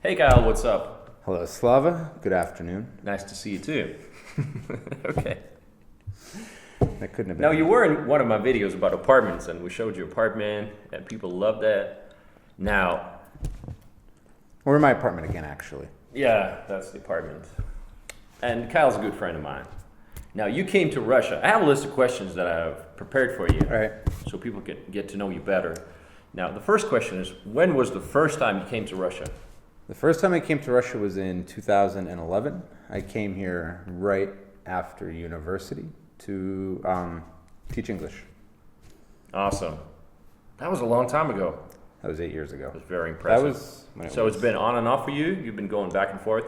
Hey Kyle, what's up? Hello, Slava. Good afternoon. Nice to see you too. Okay. That couldn't have been. Now you were in one of my videos about apartments, and we showed you apartment, and people loved that. Now, We're in my apartment again, actually. yeah, that's the apartment. And Kyle's a good friend of mine. Now you came to Russia. I have a list of questions that I've prepared for you, All right. so people can get to know you better. Now, the first question is, when was the first time you came to Russia? The first time I came to Russia was in 2011. I came here right after university to teach English. Awesome. That was a long time ago. That was 8 years ago. It was very That impressive. was when it So was. it's been on and off for you? You've been going back and forth?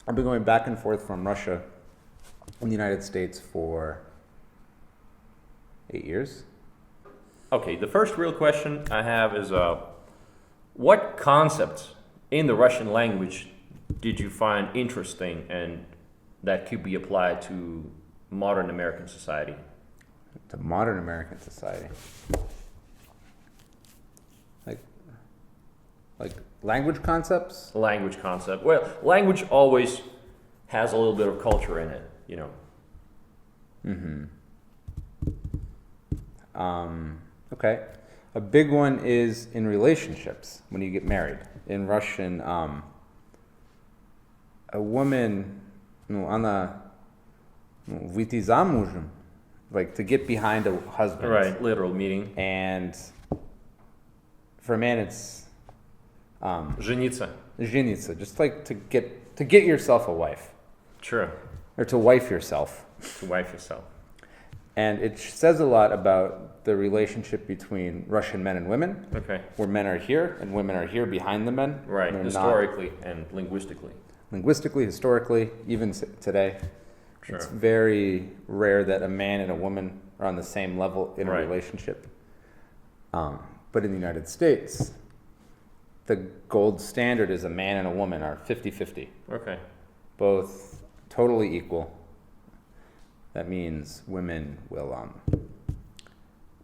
I've been going back and forth from Russia in the United States for 8 years. Okay, the first real question I have is what concepts in the Russian language did you find interesting and that could be applied to modern American society? To modern American society. Like language concepts? Language concept. Well, language always has a little bit of culture in it, you know. Okay. A big one is in relationships when you get married. In Russian, a woman, она выйти замужем, like to get behind a husband. Right, literal meaning. And for a man, it's Жениться. жениться, just like to get yourself a wife True. or to wife yourself. To wife yourself. And it says a lot about the relationship between Russian men and women, Okay. where men are here and women are here behind the men. Right, They're not- historically and linguistically. linguistically, historically, even today, Sure. it's very rare that a man and a woman are on the same level in a Right. relationship. But in the United States, the gold standard is a man and a woman are 50-50, Okay. both totally equal. That means women will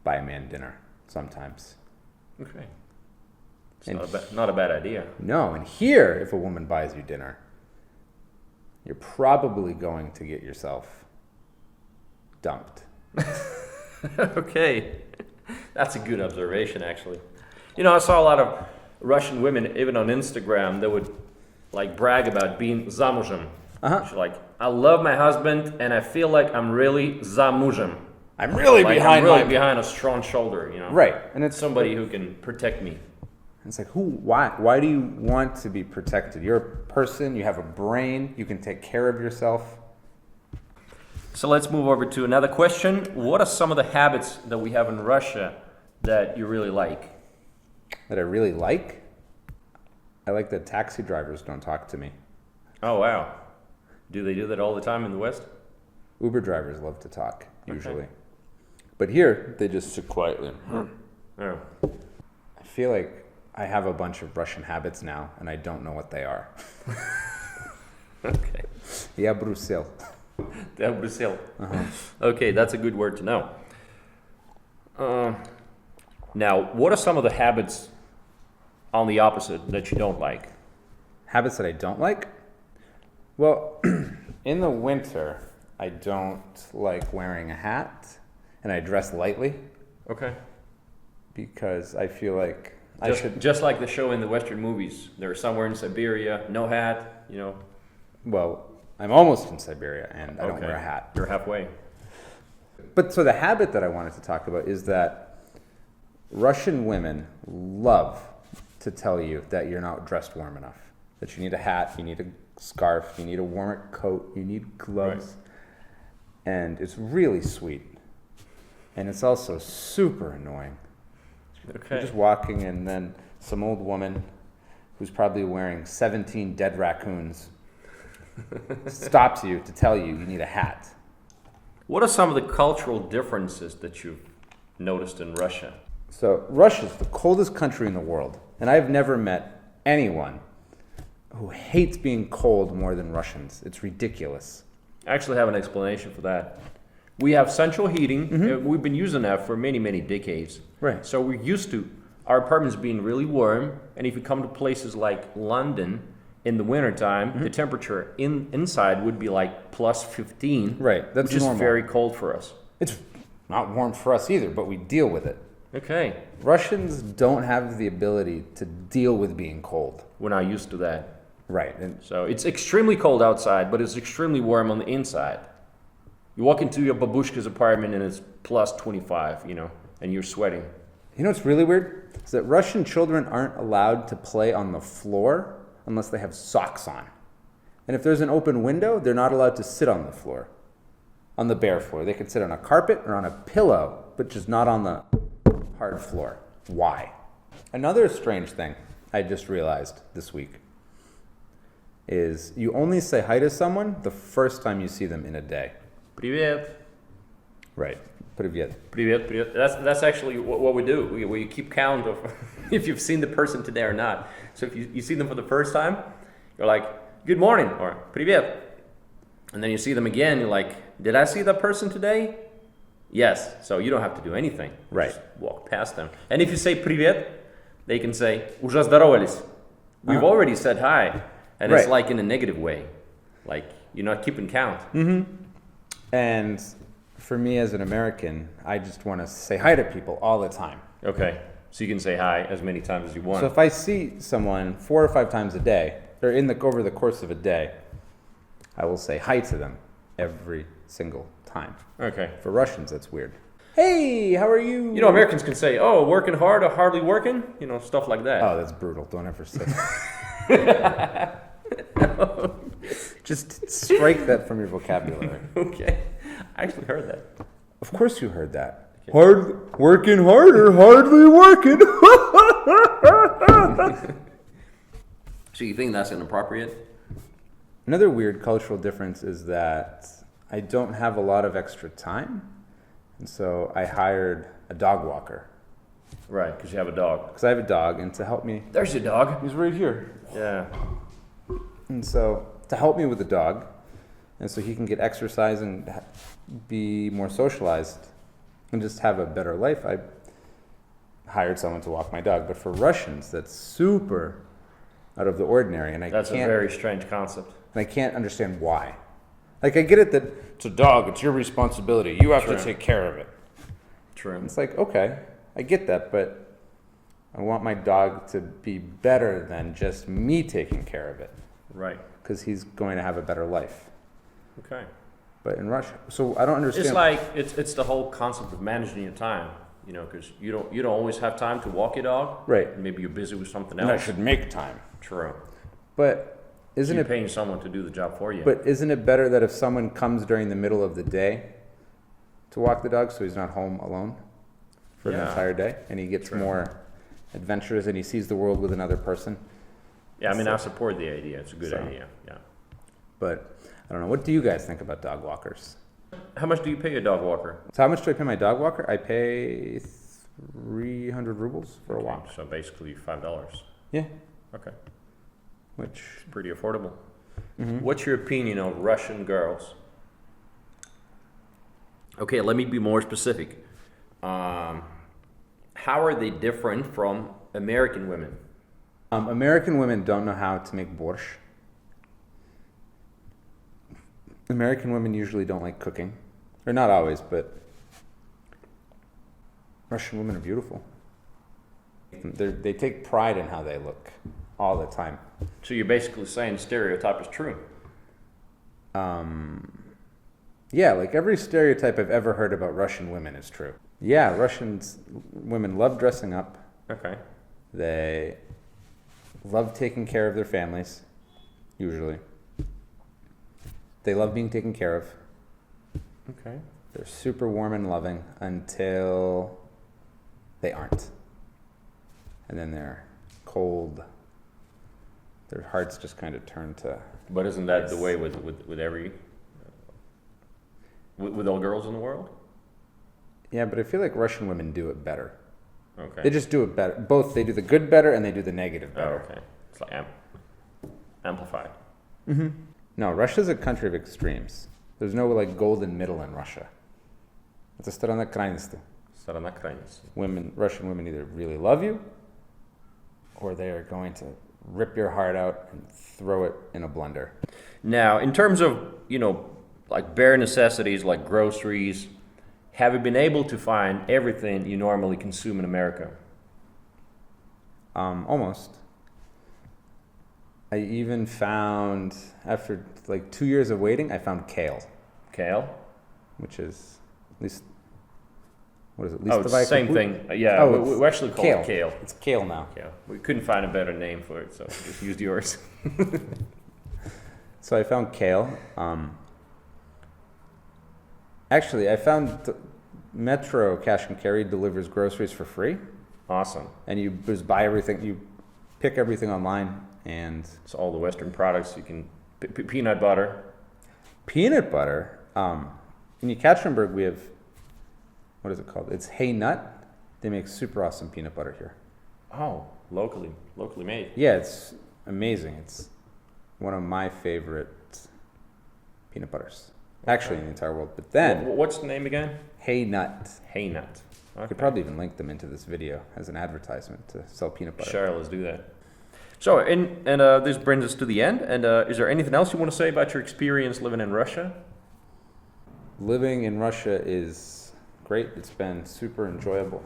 buy a man dinner sometimes. Okay. It's And not a bad idea. No, and here, if a woman buys you dinner, you're probably going to get yourself dumped. Okay. That's a good observation, actually. You know, I saw a lot of Russian women, even on Instagram, that would like brag about being zamужем. Uh-huh. She's like, I love my husband and I feel like I'm really zamужем. I'm really Like behind I'm really my... behind a strong shoulder, you know? Right, and it's Somebody who can protect me. It's like, why do you want to be protected? You're a person, you have a brain, you can take care of yourself. So let's move over to another question. What are some of the habits that we have in Russia that you really like? That I really like. I like that taxi drivers don't talk to me. Oh, wow. Do they do that all the time in the West? Uber drivers love to talk, Okay. usually. But here, they just sit quietly. Oh. I feel like I have a bunch of Russian habits now, and I don't know what they are. Okay. Я брусил. Brazil. Okay, that's a good word to know. Now, what are some of the habits on the opposite that you don't like? Habits that I don't like? Well, in the winter, I don't like wearing a hat, and I dress lightly Okay. because I feel like Just like the show in the Western movies. They're somewhere in Siberia, no hat, you know. Well, I'm almost in Siberia, and I don't Okay. wear a hat. You're halfway. But so the habit that I wanted to talk about is that Russian women love to tell you that you're not dressed warm enough, that you need a hat, you need a scarf, you need a warmer coat, you need gloves. And it's really sweet. And it's also super annoying. You're Okay. just walking, and then some old woman who's probably wearing 17 dead raccoons stops you to tell you need a hat. What are some of the cultural differences that you've noticed in Russia? So Russia's the coldest country in the world, and I've never met anyone who hates being cold more than Russians. It's ridiculous. I actually have an explanation for that. We have central heating. We've been using that for many, many decades. Right. So we're used to our apartments being really warm, and if you come to places like London in the wintertime, the temperature inside would be like plus 15. Right, that's which is normal. very cold for us. It's not warm for us either, but we deal with it. Okay, Russians don't have the ability to deal with being cold. we're not used to that. Right, and So it's extremely cold outside, but it's extremely warm on the inside. You walk into your babushka's apartment and it's plus 25, and you're sweating. you know what's really weird? Is that Russian children aren't allowed to play on the floor unless they have socks on. And if there's an open window, they're not allowed to sit on the floor, on the bare floor. They can sit on a carpet or on a pillow, but just not on the hard floor. Why? Another strange thing I just realized this week is you only say hi to someone the first time you see them in a day. Привет. Right. Привет. Привет, привет. That's actually what we do. We keep count of if you've seen the person today or not. So if you see them for the first time, you're like, good morning, or привет. And then you see them again, you're like, did I see that person today? Yes. So you don't have to do anything. Right. Just walk past them. And if you say привет, they can say, уже здоровались. We've already said hi. And it's Right. like in a negative way. Like you're not keeping count. And for me as an American, I just want to say hi to people all the time. Okay. So you can say hi as many times as you want. So if I see someone 4 or 5 times a day, or over the course of a day, I will say hi to them every single time. Okay. For Russians, that's weird. Hey, how are you? Americans can say, oh, working hard or hardly working, stuff like that. Oh, that's brutal. Don't ever say that. Just strike that from your vocabulary. Okay. I actually heard that. Of course you heard that. Okay. Working harder, hardly working. So you think that's inappropriate? Another weird cultural difference is that I don't have a lot of extra time. And so I hired a dog walker. Right, because you have a dog. Because I have a dog, and to help me, There's your dog. he's right here. Yeah. And so to help me with the dog, and so he can get exercise and be more socialized and just have a better life, I hired someone to walk my dog. But for Russians, that's super out of the ordinary, and That's a very strange concept. I can't understand why. Like, I get it that it's a dog, it's your responsibility, you have True. to take care of it. True. It's like, okay, I get that, but I want my dog to be better than just me taking care of it, Right. because he's going to have a better life. Okay. But in Russia, so I don't understand. It's like it's the whole concept of managing your time, because you don't always have time to walk your dog. Right. Maybe you're busy with something And I else. should make time. True. But isn't You're it? paying someone to do the job for you. But isn't it better that if someone comes during the middle of the day to walk the dog, so he's not home alone for the Yeah. entire day, and he gets True. more adventurous and he sees the world with another person? Yeah, I mean, I support the idea. It's a good So- idea. Yeah. But I don't know. What do you guys think about dog walkers? How much do you pay a dog walker? So how much do I pay my dog walker? I pay 300 rubles for a Okay, walk. So basically $5. Yeah, Okay. which Pretty affordable. mhm. What's your opinion of Russian girls? Okay, let me be more specific. How are they different from American women? American women don't know how to make borscht. American women usually don't like cooking, or not always, but Russian women are beautiful. They take pride in how they look all the time. So you're basically saying stereotype is true. Yeah, like every stereotype I've ever heard about Russian women is true. Yeah, women love dressing up. Okay. They love taking care of their families, usually. They love being taken care of. Okay. They're super warm and loving until they aren't. And then they're cold. Their hearts just kind of turn to... But isn't that the way with every with all girls in the world? Yeah, but I feel like Russian women do it better. Okay. They just do it better. Both, they do the good better and they do the negative Oh, better. okay. It's like amplified. No, Russia's a country of extremes. There's no like golden middle in Russia. It's a страна крайности. Сторона крайности. Russian women either really love you or they are going to rip your heart out and throw it in a blender. Now, in terms of, like bare necessities like groceries, have you been able to find everything you normally consume in America? Almost. I even found, after like 2 years of waiting, I found kale, Kale? which is at least, what is it? Oh, it's the same thing. Yeah, Oh, we actually call it kale. It's kale now. Yeah, we couldn't find a better name for it, so we just used yours. So I found kale. Actually, I found Metro Cash and Carry delivers groceries for free, Awesome. and you just buy everything. You pick everything online, and So all the Western products you can, peanut butter. peanut butter. In Yekaterinburg, we have, what is it called? It's Hey Nut. They make super awesome peanut butter here. Oh, locally made. Yeah, it's amazing. It's one of my favorite peanut butters, actually, in the entire world. But then, What's the name again? Hey Nut. Hey Nut. I Okay. could probably even link them into this video as an advertisement to sell peanut butter. Sure, let's do that. So, and this brings us to the end. And is there anything else you want to say about your experience living in Russia? Living in Russia is great. It's been super enjoyable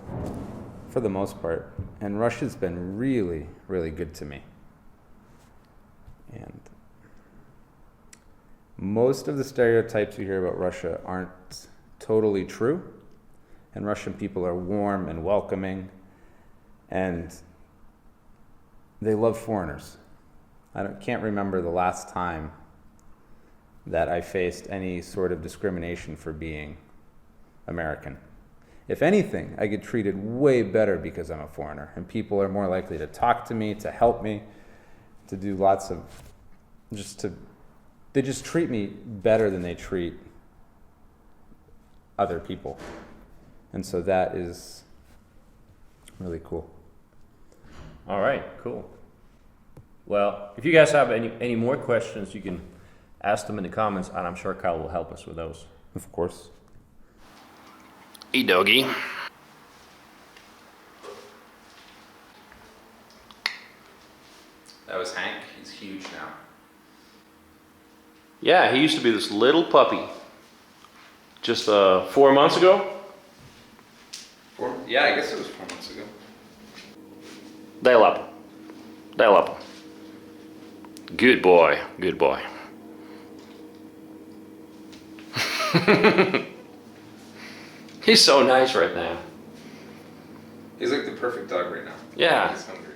for the most part. And Russia's been really, really good to me. And most of the stereotypes you hear about Russia aren't totally true. And Russian people are warm and welcoming. And they love foreigners. Can't remember the last time that I faced any sort of discrimination for being American. If anything, I get treated way better because I'm a foreigner, and people are more likely to talk to me, to help me, to do lots of, they just treat me better than they treat other people. And so that is really cool. All right, cool. Well, if you guys have any more questions, you can ask them in the comments, and I'm sure Kyle will help us with those. Of course. Hey, doggy. That was Hank. He's huge now. Yeah, he used to be this little puppy. Just 4 months ago. Yeah, I guess it was 4 months ago. Dial up. Dial up. Good boy. Good boy. He's so nice right now. He's like the perfect dog right now. Yeah. He's hungry.